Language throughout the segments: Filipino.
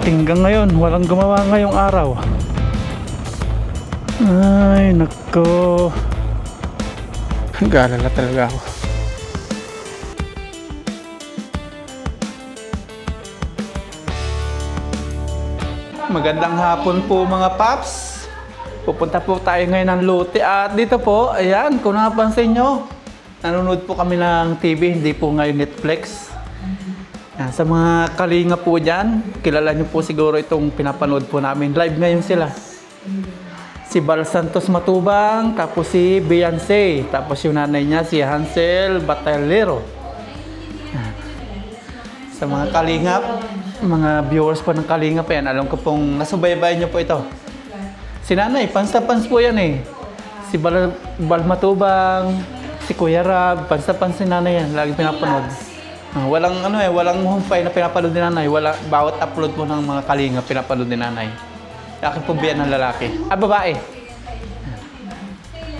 Tinggang ngayon, walang gumawa ngayong araw. Ay nako, galala talaga ako. Magandang hapon po mga paps. Pupunta po tayo ngayon ng Lotte at dito po, ayan, kung napansin nyo, nanonood po kami ng TV, hindi po ngayon Netflix. Yan, sa mga kalinga po dyan, kilala nyo po siguro itong pinapanood po namin. Live ngayon sila. Si Bal Santos Matubang, tapos si Beyonce, tapos yung nanay niya si Hansel Batalero. Yan. Sa mga kalingap, mga viewers po ng kalingap yan, alam ko pong nasubaybay nyo po ito. Si nanay, pans po yan eh. Si Bal Matubang, si Kuya Rab, pans si nanay yan, lagi pinapanood. Walang walang humpay na pinapanood ni nanay. Bawat upload po ng mga kalinga pinapanood ni nanay. Akin po biyan ng lalaki. Babae.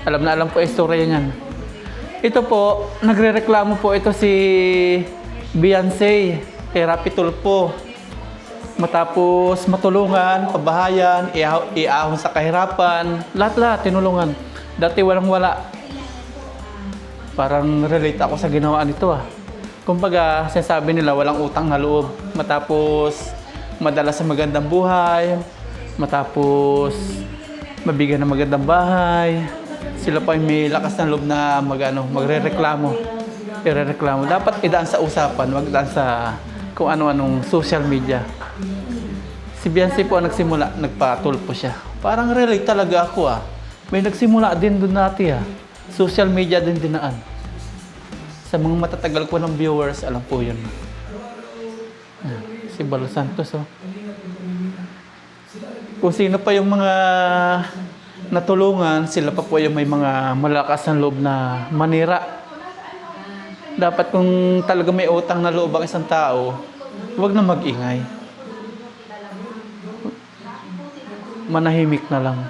Alam na alam po istorya niyan. Ito po, nagrereklamo po ito si Beyonce kay Rapi Tulfo. Matapos matulungan, pabahayan, iahon sa kahirapan, lahat tinulungan. Dati walang-wala. Parang relate ako sa ginawa nito Kumbaga, sinasabi nila walang utang na loob. Matapos madala sa magandang buhay, matapos mabigyan ng magandang bahay, sila pa may lakas ng loob na magrereklamo. Irereklamo. Dapat idaan sa usapan, wag idaan sa kung ano-anong social media. Si Beyonce po ang nagsimula, nagpatulpo siya. Parang relate talaga ako May nagsimula din doon dati Social media din dinaan. Sa mga matatagal ko ng viewers, alam po yun. Si Bal Santos Kung sino pa yung mga natulungan, sila pa po yung may mga malakas ng loob na manira. Dapat kung talaga may utang na loob ang isang tao, huwag na mag-ingay. Manahimik na lang.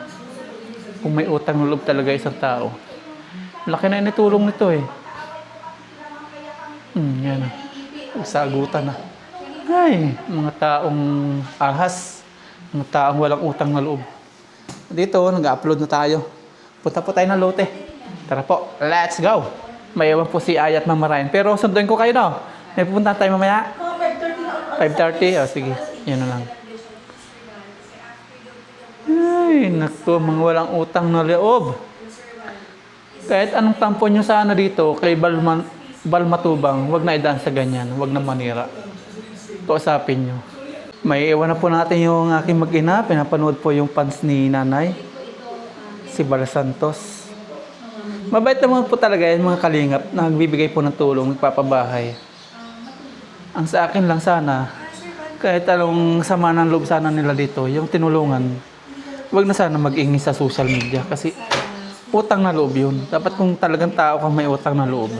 Kung may utang na loob talaga isang tao. Laki na initulong nito yan sagutan Ay, mga taong ahas. Mga taong walang utang na loob. Dito, nag-upload na tayo. Punta po tayo ng Lotte. Tara po, let's go! May ewan po si Ayat Mama Ryan. Pero sunduin ko kayo May pupunta tayo mamaya? 5:30? Sige, yun na lang. Ay, naku, mga walang utang na loob. Kahit anong tampo nyo sana dito, kay Bal Matubang, wag na idaan sa ganyan, wag na manira. Kausapin nyo. May iwan na po natin yung aking mag-ina. Pinapanood po yung fans ni nanay. Si Bal Santos. Mabait naman po talaga yung mga kalingap na nagbibigay po ng tulong, nagpapabahay. Ang sa akin lang sana, kahit anong sama ng loob sana nila dito, yung tinulungan, wag na sana mag-ingi sa social media kasi utang na loob yun. Dapat kung talagang tao kang may utang na loob,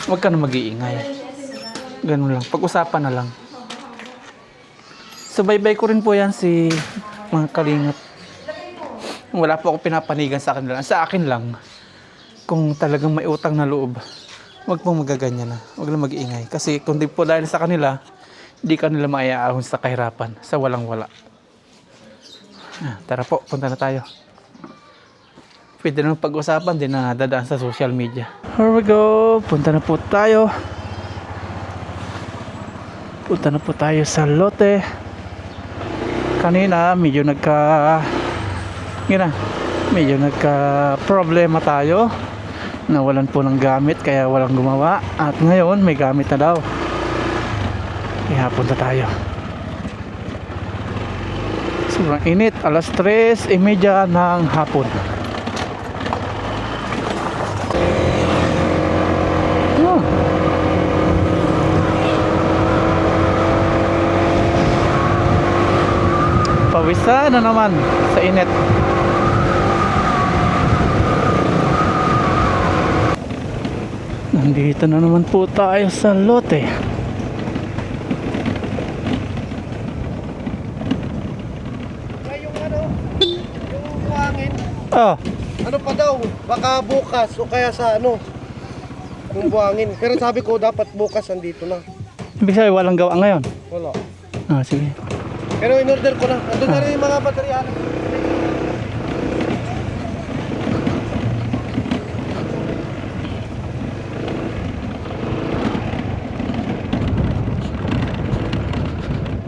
huwag ka na mag-iingay. Ganun lang. Pag-usapan na lang. Subaybay ko rin po yan si mga kalingap. Wala po ako pinapanigan sa kanila. Sa akin lang, kung talagang may utang na loob, huwag pong magaganyan Huwag lang mag-iingay. Kasi kung di po dahil sa kanila, di kanila maiaahon sa kahirapan, sa walang-wala. Tara po, punta na tayo. Pwede naman pag-usapan din na dadaan sa social media. Here we go. Punta na po tayo. Punta na po tayo sa Lotte. Kanina medyo nagka-problema tayo. Nawalan po ng gamit kaya walang gumawa. At ngayon may gamit na daw. Kaya punta tayo. Sobrang init. 3:30 ng hapon. Pawisa na naman sa init. Nandito na naman po tayo sa Lotte. Yung buhangin. Ano pa daw? Baka bukas o kaya sa yung buhangin. Pero sabi ko dapat bukas andito na. Ibig sabihin walang gawa ngayon? Wala. Ah, sige. Pero in-order ko na. Andun na rin yung mga baterya.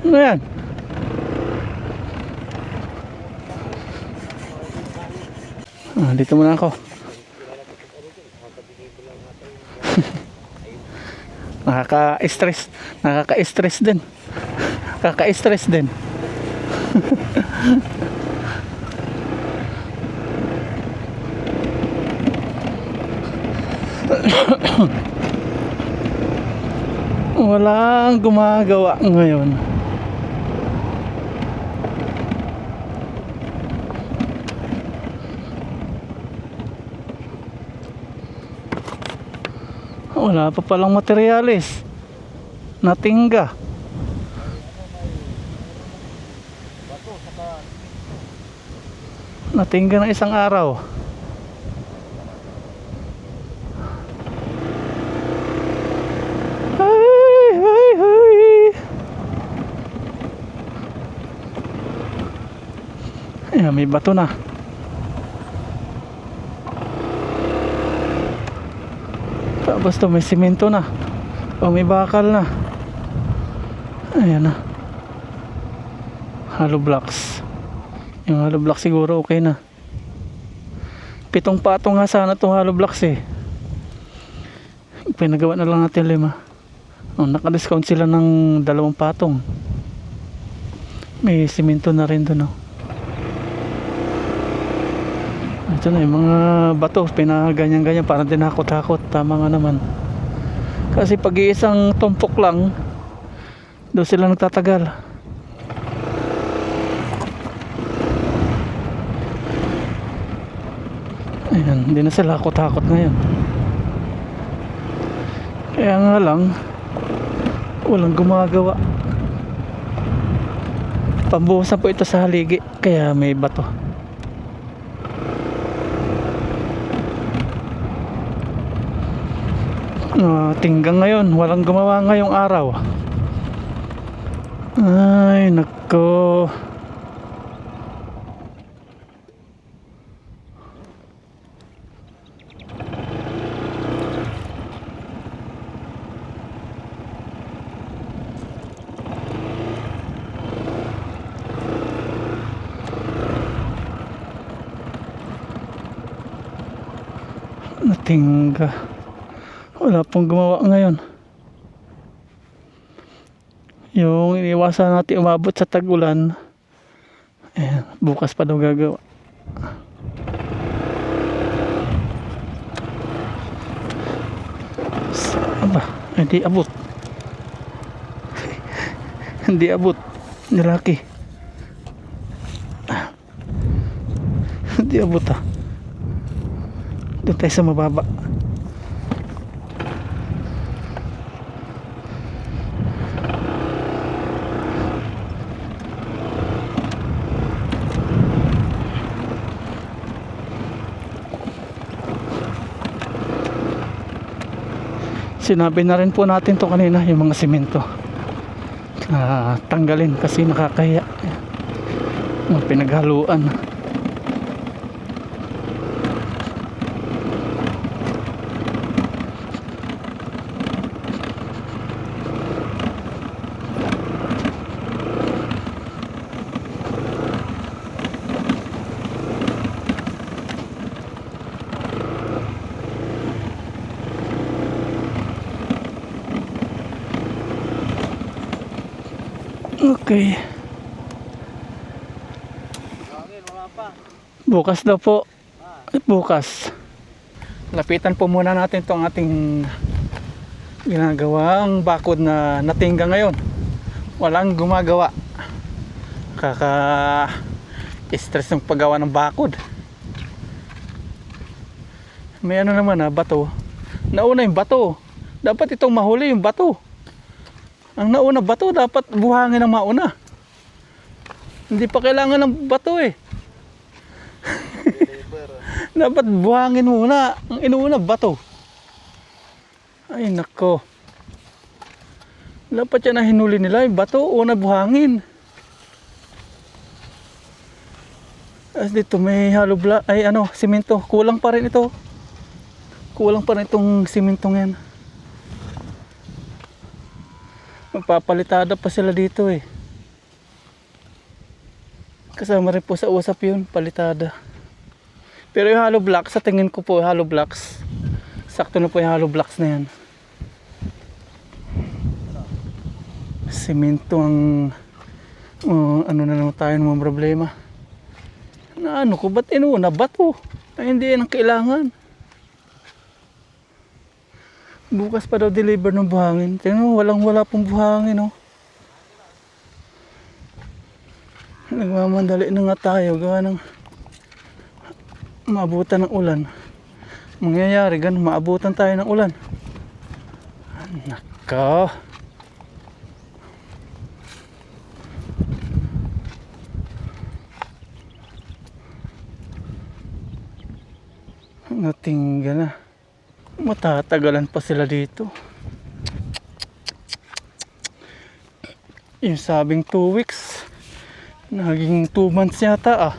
Ano yan? Ah, dito muna ako. Nakaka-stress. Nakaka-stress din. Nakaka-stress din. Walang gumagawa ngayon. Wala pa palang materyales. Natingga. Natingga ng isang araw. Ay, ay, ay. Ayan, may bato na. Tapos to may simento na. O may bakal na. Ayan na. Hollow blocks. Yung hollow blocks siguro okay na. 7 patong nga sana itong hollow blocks eh. Pinagawa na lang natin 5. Oh, naka-discount sila ng 2 patong. May simento na rin doon. Oh. Ito na yung mga bato, pinaganyan-ganyan, parang tinakot-takot. Tama nga naman. Kasi pag iisang tumpok lang, doon sila nagtatagal. Ayan, hindi na sila takot ngayon. Kaya nga lang, walang gumagawa. Pambuhusan po ito sa haligi, kaya may bato. Tinggang ngayon, walang gumawa ngayong araw. Ay nako. Natingga. Wala pong gumawa ngayon. Yung iniwasan natin umabot sa tag-ulan, bukas pa daw gagawa. Aba, hindi abot. Hindi abot. Nilaki. Hindi abot ah. Doon tayo sa mababa. Sinabi na rin po natin to kanina, yung mga simento tanggalin kasi nakakahiya, mga pinaghaluan. Okay. Bukas daw po. Bukas. Lapitan po muna natin itong ating ginagawang bakod na natingga ngayon. Walang gumagawa. Stress ng paggawa ng bakod. May ano naman bato. Nauna yung bato. Dapat itong mahuli yung bato. Ang nauna bato, dapat buhangin ang mauna. Hindi pa kailangan ng bato eh. Dapat buhangin muna. Ang inuuna, bato. Ay nako. Dapat yan na hinuli nila, yung bato o na buhangin. As dito may hollow block, ay ano, simento. Kulang pa rin ito. Kulang pa rin itong simentong yan. Magpapalitada pa sila dito eh. Kasama rin po sa usap yun, palitada. Pero yung hollow blocks, sa tingin ko po, hollow blocks, sakto na po yung hollow blocks na yan. Semento ang ano na naman tayo ng mga problema. Na ano ko, ba't inuna? Bato. Ay hindi yan ang kailangan. Bukas pa daw deliver ng buhangin. Tingnan mo, wala pong buhangin, oh. Nagmamandali na nga tayo. Gawa ng maabutan ng ulan. Mangyayari, ganun, maabutan tayo ng ulan. Nako. Natingga na. Matatagalan pa sila dito. Yung sabing 2 weeks, naging 2 months yata ah.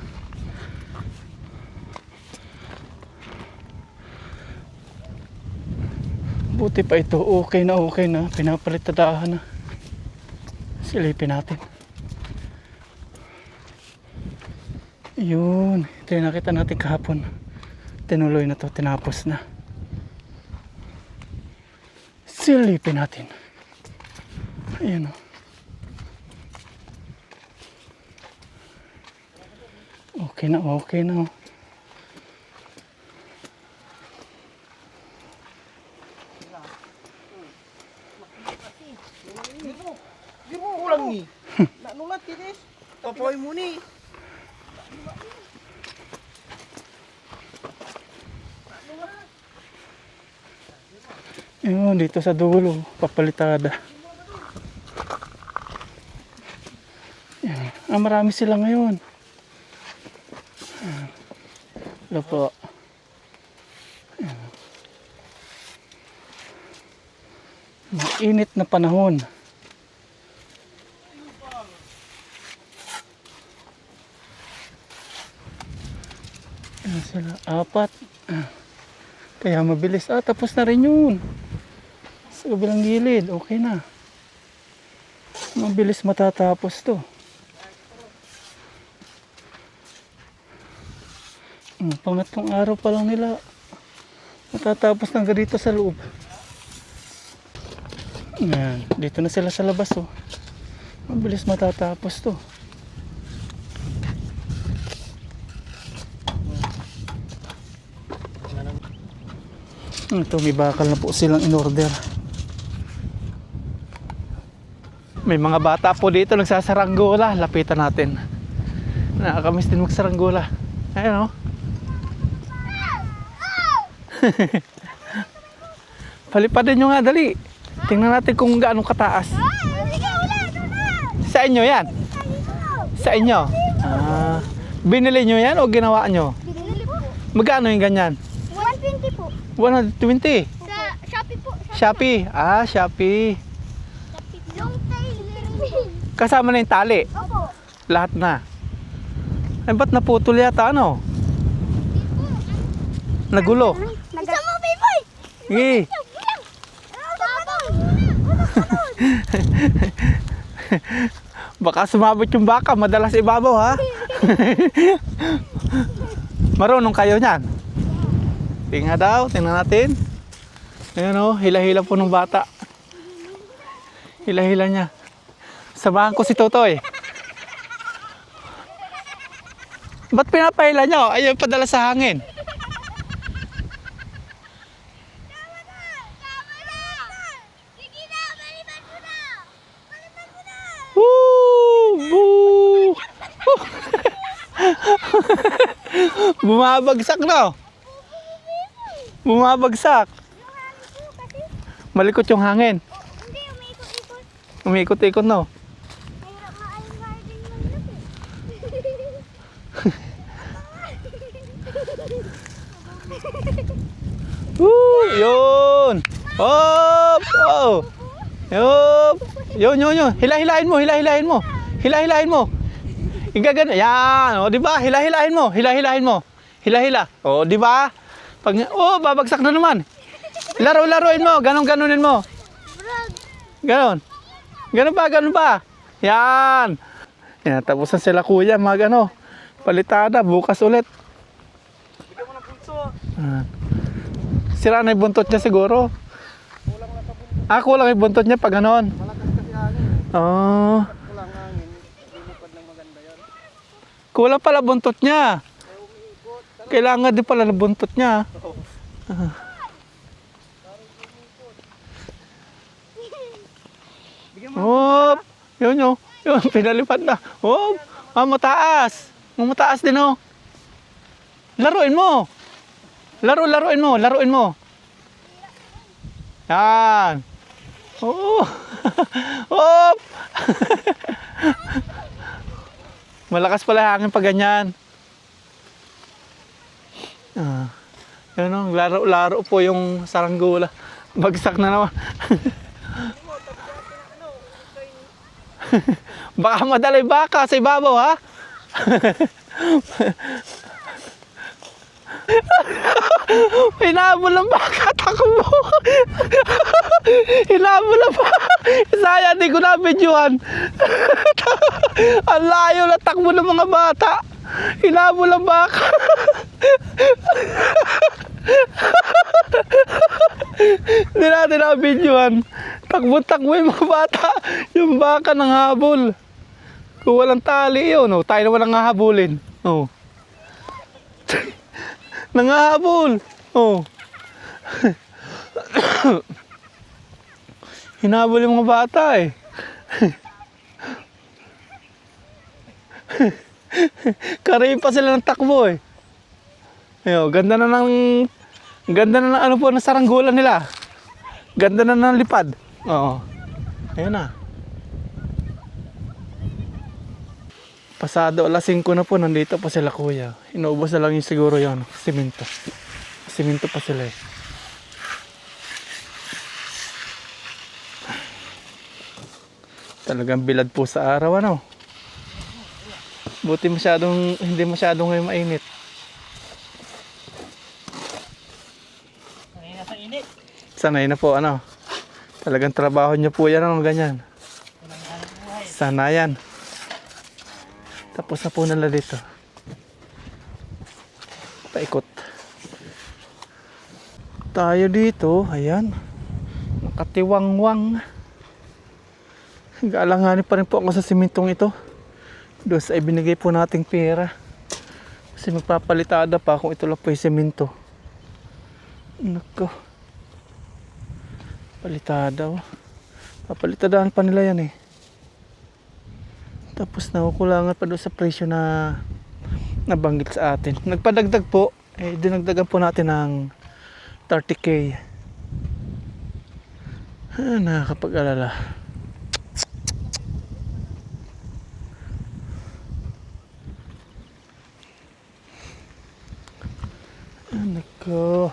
Buti pa ito, okay na, pinapalitadahan na. Silipin natin. Yun, ito yung nakita natin kahapon. Tinuloy na to, tinapos na. Silipin natin. Ayan o. Okay na, okay na. Di mo ulang ni. Nanulat kinis. Papoy mo ni. Yun, dito sa dulo, papalitada. Yan. Marami sila ngayon. Ito po. Yan. Mainit na panahon. Yan sila, 4. Kaya mabilis. Tapos na rin yun. Sa kabilang gilid, okay na. Mabilis matatapos to. Pangatlong araw pa lang nila matatapos na dito sa loob. Yan, dito na sila sa labas oh. Mabilis matatapos to. Ito, may bakal na po silang in order. May mga bata po dito nagsasaranggola. Lapitan natin. Nakakamiss din magsaranggola. Ayan o. Palipadin nyo nga, dali. Tingnan natin kung gaano kataas. Sa inyo yan? Sa inyo? Binili nyo yan o ginawa nyo? Binili po. Magkano yung ganyan? 120 po. 120? Sa Shopee po. Shopee. Shopee. Long tail. Kasama na yung tali. Opo. Lahat na. Ay, ba't naputol yata ano? Nagulo. Isa mo, baby! Eh. Baka sumabot yung baka, madalas ibabaw ha. Marunong kayo niyan? Tingnan daw, tingnan natin. Ayan o, hila-hila po ng bata. Hila-hila niya. Samahan ko si Totoy. Ba't pinapahila niyo? Ayaw padala sa hangin. Woo! Boo! Bumabagsak no? Bumabagsak. Malikot yung hangin. Hindi, umiikot-ikot. Umiikot-ikot no? Mahirap nga ang garden maglaki. Woo! Yun! Hop! Oh! Yup! Yun. Hila-hilain mo. Hila-hilain mo. Igagano. Yan. O, di ba? Hila-hilain mo. Hila-hila. O, di ba? Babagsak na naman. Laro-laruin mo. Ganon-ganonin mo. Ganon. Ganon pa. Yan. Yan. Tapusan sila kuya. Palitada. Bukas ulit. Bigyan mo ng pulso. Sira na yung buntot niya siguro. Kulang yung buntot niya pag ganon. Malakas kasi hangin. Oh. Kulang hangin. Lumipad ng maganda yan. Kulang pala buntot niya. Kailangan din pala ng buntot niya. Hop! Yun. Pinalipad na. Hop! Mataas. Mataas din oh. Laruin mo. Laruin mo. Yan. Oo. Hop! Malakas pala hangin pag ganyan. Yun o, laro po yung saranggola. Bagsak na naman. Baka madalay baka sa ibabaw ha. Hinabol ang baka, takbo. Hinabol ang baka. Sayang, di ko na-videohan. Ang layo na takbo ng mga bata. Hinabol ang baka. Hindi natin na-videohan. Takbo-takbo yung mga bata. Yung baka nang habol. Kung walang tali yun, tayo naman ang hahabulin. Nangahabol. Hinabol yung mga bata eh. Karay pa sila ng takbo eh. Ganda na ng po ng saranggola nila. Ganda na ng lipad. Ayun na. Pasado alas 5 na po, nandito pa sila kuya. Inuubos na lang yung siguro yun, simento. Simento pa sila eh. Talagang bilad po sa araw ano. Buti hindi masyadong ngayon mainit. Sanay na sa init. Sanay na po ano. Talagang trabaho niyo po yan ganyan. Sanayan. Tapos na po nila dito. Paikot. Tayo dito, ayan. Nakatiwangwang. Gaalanganin pa rin po ako sa simentong ito. Doon sa ibinigay po nating pera. Kasi magpapalitada pa kung ito lang po yung semento. Nako. Palitada oh. Papalitadahan pa nila yan eh. Tapos nakukulangan pa doon sa presyo na nabanggit sa atin. Nagpadagdag po, dinagdagan po natin ng 30K. Nakakapag-alala. Nako.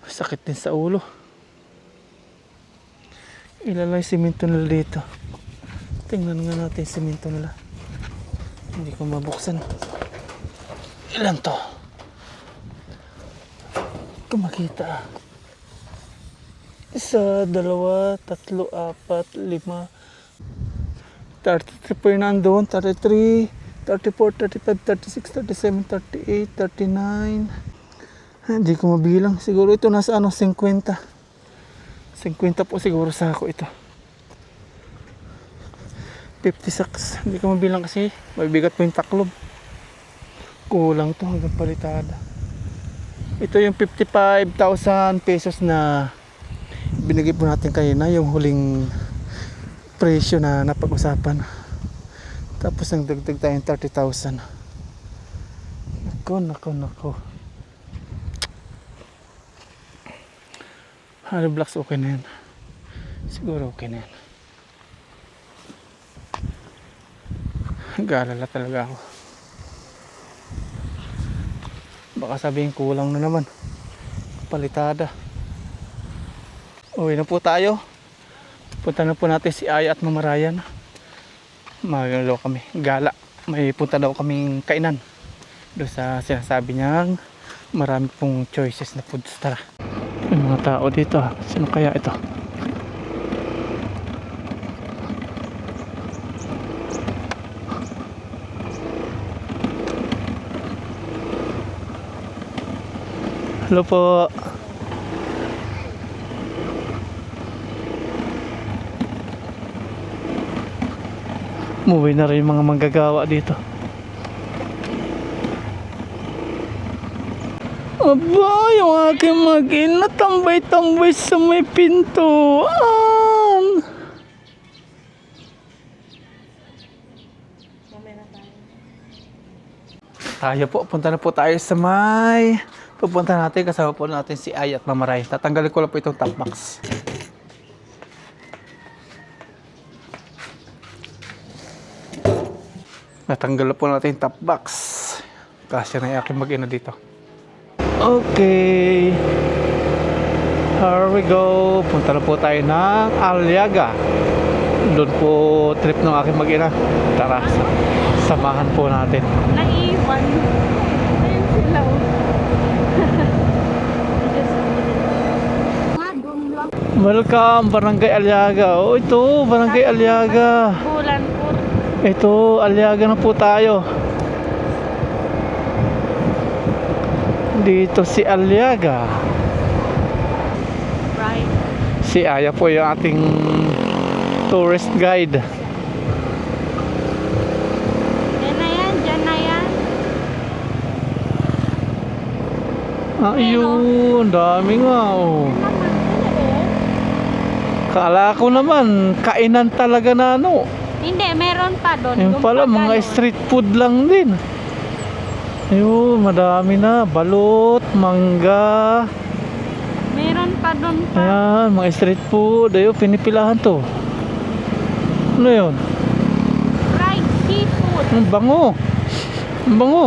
Sakit din sa ulo. Ilan lang yung simento nila dito. Tingnan nga natin yung simento nila. Hindi ko mabuksan. Ilan to? Kung makita. 1, 2, 3, 4, 5. 33 po yun nandun. 33, 34, 35, 36, 37, 38, 39. Hindi ko mabilang. Siguro ito nasa 50. 50 po siguro sa ako ito. 56. Hindi ko mabilang kasi mabibigat po yung taklob. Kulang to hanggang palitada. Ito yung 55,000 pesos na binigay po natin kanina, yung huling presyo na napag-usapan. Tapos ang dagdag tayong 30,000. Nako. Hollow blocks okay na yan. Siguro okay na yan. Nag-aalala talaga ako. Baka sabihin kulang na naman. Palitada. Uwi na po tayo. Punta na po natin si Aya at Mama Ryan. Magano kami, gala. May punta daw kaming kainan. Doon sa sinasabi niyang marami pong choices na foods. Tara. May mga tao dito. Sino kaya ito? Hello po. Umuwi na rin yung mga manggagawa dito. Aba, yung aking mag-ina tambay-tambay sa may pintuan. Tayo po, punta na po tayo sa may pupunta natin, kasama po natin si Ay at Mama Ray. Tatanggalin ko lang po itong top box. Natanggal po natin yung top box. Kasi na yung aking mag-ina dito. Okay. Here we go. Punta na po tayo ng Aliaga. Doon po trip ng aking mag-ina. Tara, samahan po natin. Naiwan. Ayun sila. Welcome, Barangay Aliaga. Oh, ito, Barangay Aliaga. Bulan po. Ito, Aliaga na po tayo. Dito si Aliaga. Right. Si Aya po yung ating tourist guide. Yan na yan. Dyan na yan. Ayun, dami nga oh. Kala ko naman, kainan talaga na ano. Hindi, meron pa doon. Yung pala, mga street food lang din. Ayun, madami na. Balot, mangga. Meron pa doon pa. Ayan, mga street food. Ayun, pinipilahan to. Ano yun? Fried seafood. Ang bango. Ang bango.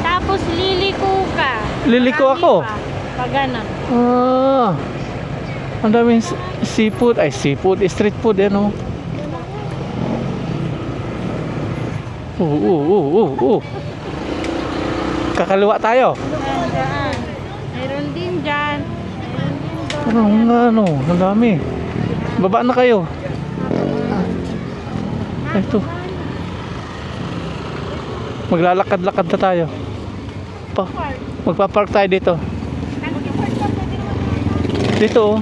Tapos liliko ka. Liliko Marami ako? pa. Pag ganun. Ah, ang daming seafood. Ay, seafood. Street food, yan oh. Kakaliwa tayo. Dyan. Meron din dyan. Meron din doon. Ano nga ano, ang dami. Baba na kayo. Ito. Maglalakad-lakad na tayo. Magpa-park tayo dito. Dito oh.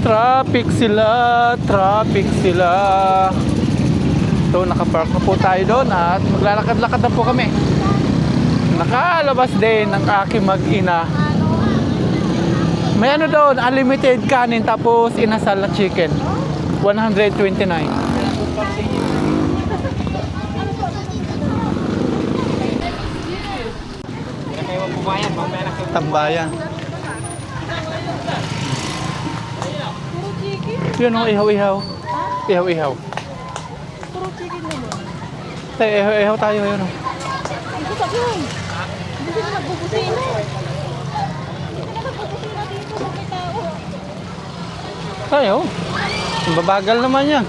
Traffic sila, traffic sila. So nakapark na po tayo doon at maglalakad-lakad na po kami. Nakalabas din ng aking mag-ina. May ano doon, unlimited kanin tapos inasal na chicken. 129. Tambayan. Yun o, ihaw-ihaw. Ihaw-ihaw. Puro chicken naman. Tayo, ihaw-ihaw tayo. Yun o. Ang gusto yun. Hindi sila nagbubusina. Hindi sila nagbubusina dito. May tao. Tayo. Babagal naman yan.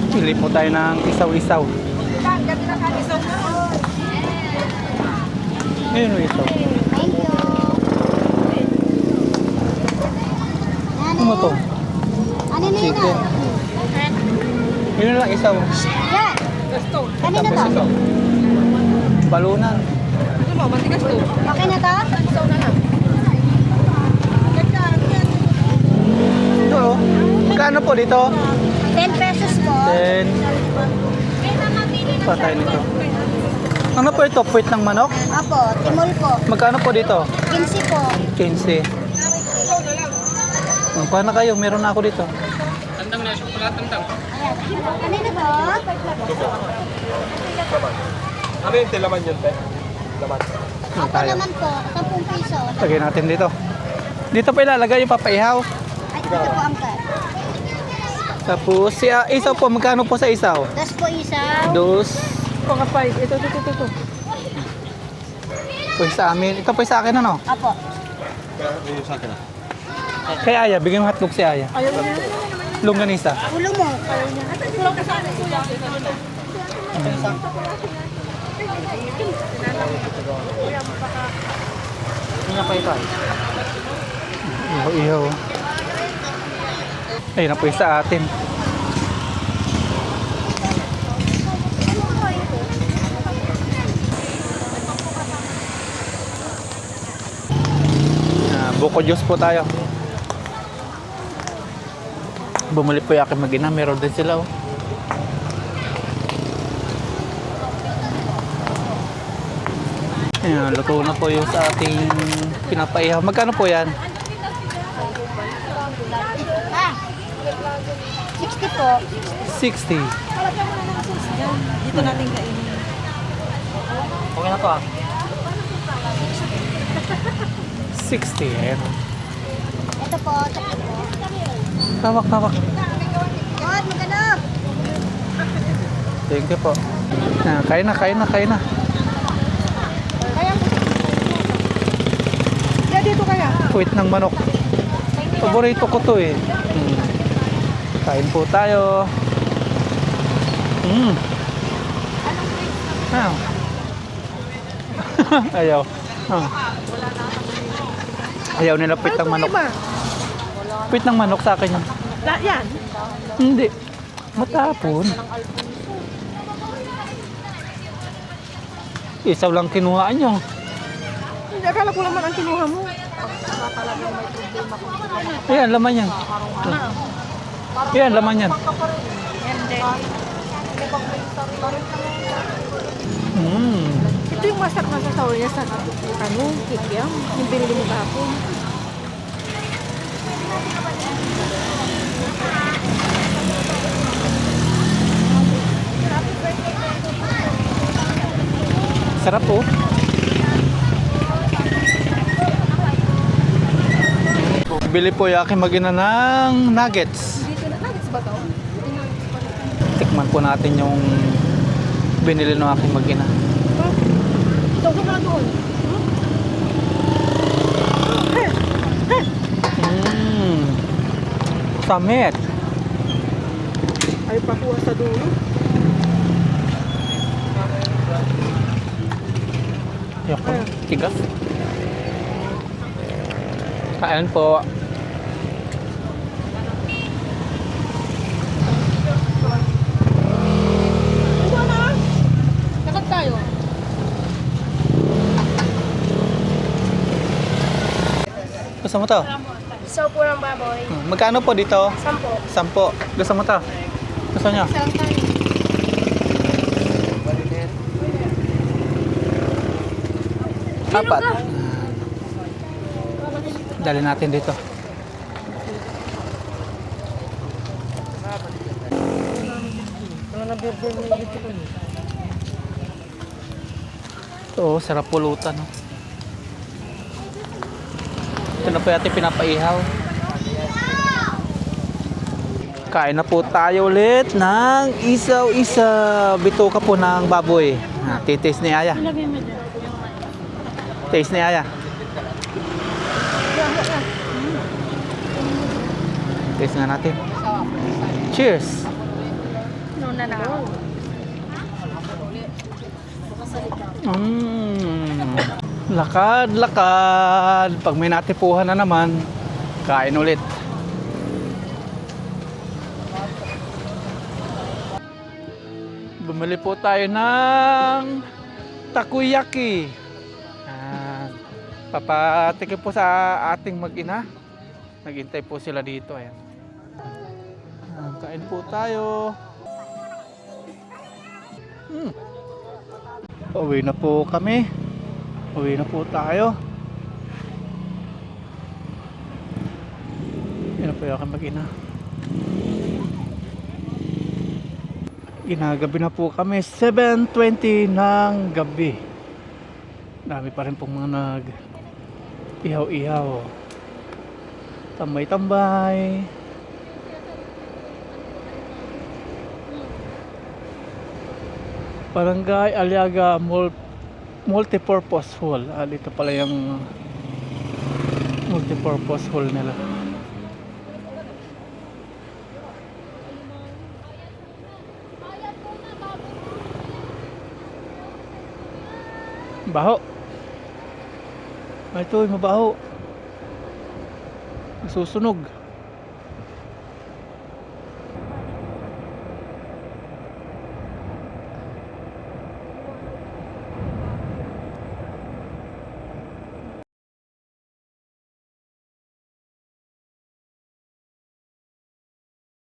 Pili po tayo ng isaw-isaw. Ayun o isaw. Thank you. Ano to? Ano na yun? Chicken. Yun lang isaw. Yan. Kanina Tapos to? ito. Balunan. Okay na to? Ito o. Magkano po dito? 10 pesos po. Then, patay nito. Ano po ito? Puwit ng manok? Apo, timol po. Magkano po dito? 15 po. 15. Paano kayo? Meron na ako dito. Ayan. Kanina to? Ano yung tilaman yun, te? Laman. Ako Tayo. naman po, 10 piso. Lagay natin dito. Dito pa ilalagay yung papaihaw. Ay, ito po ang cut. Tapos, si isaw po, magkano po sa isaw? Tapos po isa. Dos. Mga 5. Ito. Po yung sa amin. Ito po yung sa akin ano? Apo. Kay Aya, bigyan mo hotdog si Aya. Ayaw niya. Longganisa. Ulo mo. Ayaw niya. Kulang ka sana, kuya. Ihaw. Ayun na po yung sa atin. Buko juice po tayo. Bumalik po yung aking mag-ina. Meron din sila. Oh. Ayan, luto na po yung sa ating pinapaihaw. Magkano po yan? Ah. 60 po. 60. Dito natin kainin. Okay na to ah. 60. Ayan. Ito po. Tatlo po. Tawak. God, magano. Thank you po. Kain na. Kaya dito kaya? Puwit ng manok. Paborito ko to eh. Kain po tayo. Ayaw. Ayaw nila puwit ng manok. Puwit ng manok sa akin yun. Yan. Hindi. Matapon. Isaw lang kinuhaan nyo. Hindi, akala ko naman ang kinuha mo. Ayan, laman yan. Ayan, laman yan. Ito yung masarap na sasawa niya sa kikiam. Yung binili mo kahapon. Sarap po. Bili po yung aking mag-ina ng nuggets. Dito na, nuggets ba to? Tikman po natin yung binili ng aking mag-ina. Ito ko na doon. Samit. Ay, pakuha sa dulo. Yoko, tigas. Kain po. Ito na. Lakad tayo. Gusto mo to? Isaw po ng baboy. Magkano po dito? 10. 10. Gusto mo to? Gusto niya? Sarap tayo. Apat. Dali natin dito. Oo, sarap pulutan. No? Ito na po yata pinapaihaw. Kain na po tayo ulit ng isaw-isaw. Bituka po ng baboy. Titis ni Aya. Taste ni Aya. Taste nga natin. Cheers! Lakad. Pag may natipuhan na naman, kain ulit. Bumili po tayo ng takoyaki. Papatikin po sa ating mag-ina. Naghintay po sila dito. Ayan. Kain po tayo. Uwi na po kami. Uwi na po tayo. Yan po yung aking mag-ina. Ginagabi na po kami. 7:20 ng gabi. Dami pa rin pong mga ihaw-ihaw. Tambay-tambay. Barangay Aliaga Multipurpose Hall. Dito pala yung multipurpose hall nila. Baho. Ito, mabaho. Susunog.